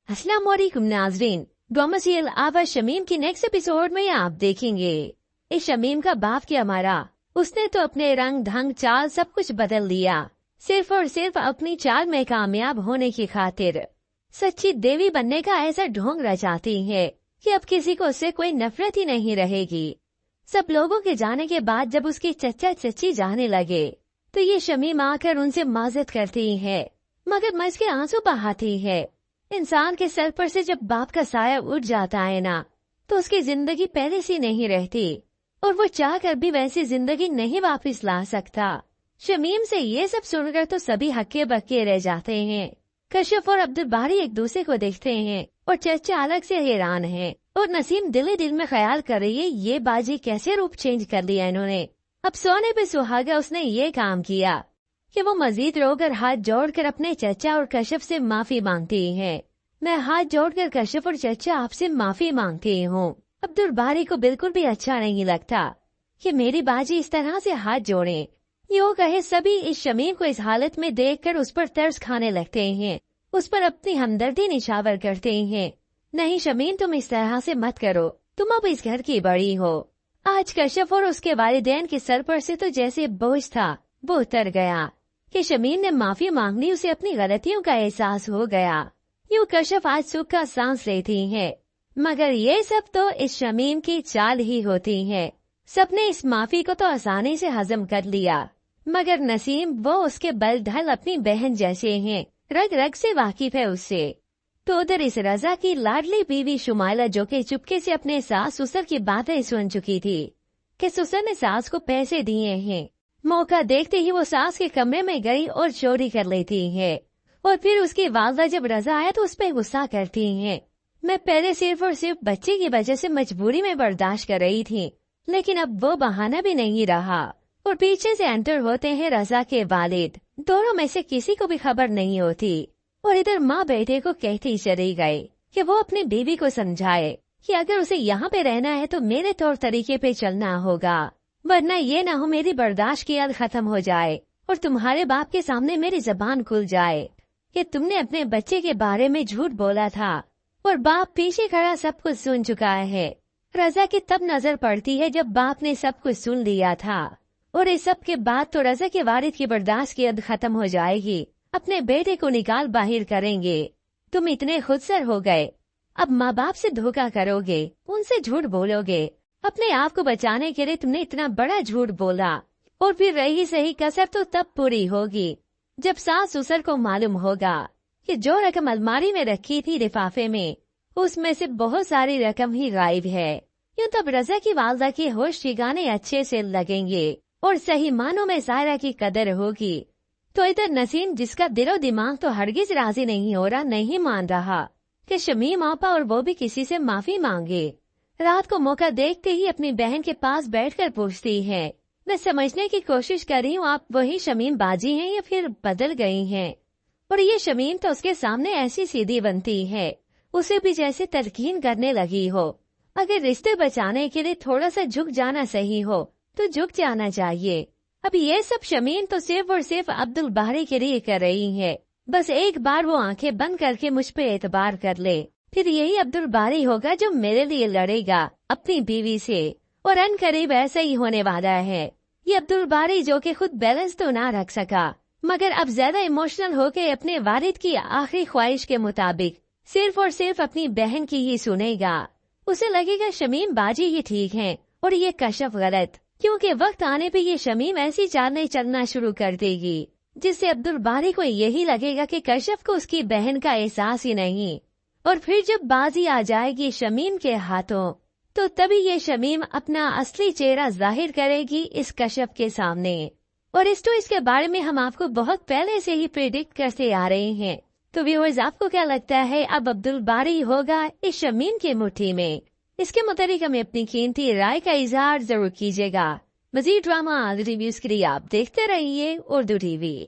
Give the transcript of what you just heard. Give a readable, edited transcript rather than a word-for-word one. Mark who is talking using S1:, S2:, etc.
S1: अस्सलाम वालेकुम नाज़रीन, ड्रामा सीरियल आवा शमीम की नेक्स्ट एपिसोड में आप देखेंगे इस शमीम का बाप क्या मारा। उसने तो अपने रंग ढंग चाल सब कुछ बदल लिया, सिर्फ और सिर्फ अपनी चाल में कामयाब होने की खातिर। सच्ची देवी बनने का ऐसा ढोंग रचाती है कि अब किसी को उससे कोई नफरत ही नहीं रहेगी। सब लोगों के जाने के बाद जब उसकी चच्चा चच्ची जाने लगे तो ये शमीम आकर उनसे माजरत करती है, मगर मज के आंसू बहाती है। इंसान के सर पर से जब बाप का साया उठ जाता है ना, तो उसकी जिंदगी पहले सी नहीं रहती और वो चाह कर भी वैसी जिंदगी नहीं वापस ला सकता। शमीम से ये सब सुनकर तो सभी हक्के बक्के रह जाते हैं। कशिफ और अब्दुल बारी एक दूसरे को देखते हैं और चचा अलग से हैरान है और नसीम दिल दिल में ख्याल कर रही है, ये बाजी कैसे रूप चेंज कर लिया इन्होंने। अब सोने पे सुहागा उसने ये काम किया कि वो मजीद रोकर हाथ जोड़कर अपने चचा और कशिफ से माफी मांगती है। मैं हाथ जोड़कर कशिफ और चचा आपसे माफी मांगती हूँ। अब्दुल बारी को बिल्कुल भी अच्छा नहीं लगता कि मेरी बाजी इस तरह से हाथ जोड़े। यूँ कहे सभी इस शमीम को इस हालत में देखकर उस पर तरस खाने लगते हैं, उस पर अपनी हमदर्दी निछावर करते हैं। नहीं शमीम, तुम इस तरह से मत करो, तुम अब इस घर की बड़ी हो। आज कशिफ और उसके वालिदैन के सर पर से तो जैसे बोझ था वो उतर गया कि शमीम ने माफी मांग ली, उसे अपनी गलतियों का एहसास हो गया। यूँ कशिफ आज सुख का सांस लेती है, मगर ये सब तो इस शमीम की चाल ही होती है। सबने इस माफी को तो आसानी से हजम कर लिया, मगर नसीम वो उसके बल ढल अपनी बहन जैसे हैं, रग रग से वाकिफ है उससे। तो उधर इस रजा की लाडली बीवी शुमाइला जो कि चुपके से अपने सास ससुर की बातें सुन चुकी थी कि ससुर ने सास को पैसे दिए हैं, मौका देखते ही वो सास के कमरे में गई और चोरी कर लेती है। और फिर उसकी वालदा जब रजा आया तो उस पर गुस्सा करती है। मैं पहले सिर्फ और सिर्फ बच्चे की वजह से मजबूरी में बर्दाश्त कर रही थी, लेकिन अब वो बहाना भी नहीं रहा। और पीछे से एंटर होते हैं रजा के वालिद। दोनों में से किसी को भी खबर नहीं होती और इधर माँ बेटे को कहती चली गई कि वो अपनी बीवी को समझाए कि अगर उसे यहाँ पे रहना है तो मेरे तौर तरीके पे चलना होगा, वरना ये ना हो मेरी बर्दाश्त की हद खत्म हो जाए और तुम्हारे बाप के सामने मेरी जबान खुल जाए कि तुमने अपने बच्चे के बारे में झूठ बोला था। और बाप पीछे खड़ा सब कुछ सुन चुका है। रजा की तब नजर पड़ती है जब बाप ने सब कुछ सुन लिया था और इस सब के बाद तो रजा के वारिद की बर्दाश्त की हद खत्म हो जाएगी। अपने बेटे को निकाल बाहर करेंगे। तुम इतने खुदसर हो गए, अब माँ बाप से धोखा करोगे, उनसे झूठ बोलोगे। अपने आप को बचाने के लिए तुमने इतना बड़ा झूठ बोला। और फिर रही सही कसर तो तब पूरी होगी जब सास ससुर को मालूम होगा कि जो रकम अलमारी में रखी थी लिफाफे में, उसमें से बहुत सारी रकम ही गायब है। यूँ तब रजा की वालदा के होश ठिकाने अच्छे से लगेंगे और सही मानों में सायरा की कदर होगी। तो इधर नसीम, जिसका दिलो दिमाग तो हरगिज राजी नहीं हो रहा, नहीं मान रहा कि शमीम आपा और वो भी किसी से माफी मांगे। रात को मौका देखते ही अपनी बहन के पास बैठकर पूछती है, मैं समझने की कोशिश कर रही हूँ, आप वही शमीम बाजी हैं या फिर बदल गई हैं। और ये शमीम तो उसके सामने ऐसी सीधी बनती है, उसे भी जैसे तलकीन करने लगी हो। अगर रिश्ते बचाने के लिए थोड़ा सा झुक जाना सही हो तो झुक जाना चाहिए। अब ये सब शमीम तो सिर्फ और सिर्फ अब्दुल बारी के लिए कर रही है। बस एक बार वो आंखें बंद करके मुझ पे एतबार कर ले, फिर यही अब्दुल बारी होगा जो मेरे लिए लड़ेगा अपनी बीवी से। और अन करीब ऐसा ही होने वाला है। ये अब्दुल बारी जो कि खुद बैलेंस तो ना रख सका, मगर अब ज्यादा इमोशनल होके अपने वालिद की आखिरी ख्वाहिश के मुताबिक सिर्फ और सिर्फ अपनी बहन की ही सुनेगा। उसे लगेगा शमीम बाजी ही ठीक है और ये कशिफ गलत, क्योंकि वक्त आने पे ये शमीम ऐसी चालें चलना शुरू कर देगी जिससे अब्दुल बारी को यही लगेगा कि कशिफ को उसकी बहन का एहसास ही नहीं। और फिर जब बाजी आ जाएगी शमीम के हाथों तो तभी ये शमीम अपना असली चेहरा जाहिर करेगी इस कशिफ के सामने। और इस ट्विस्ट के बारे में हम आपको बहुत पहले से ही प्रेडिक्ट करते आ रहे हैं। तो व्यूअर्स, आपको क्या लगता है अब अब्दुल बारी होगा इस शमीम की मुट्ठी में? इसके मुताबिक हमें अपनी कीमती राय का इजहार जरूर कीजिएगा। मजीद ड्रामा रिव्यूज के लिए आप देखते रहिए उर्दू टीवी।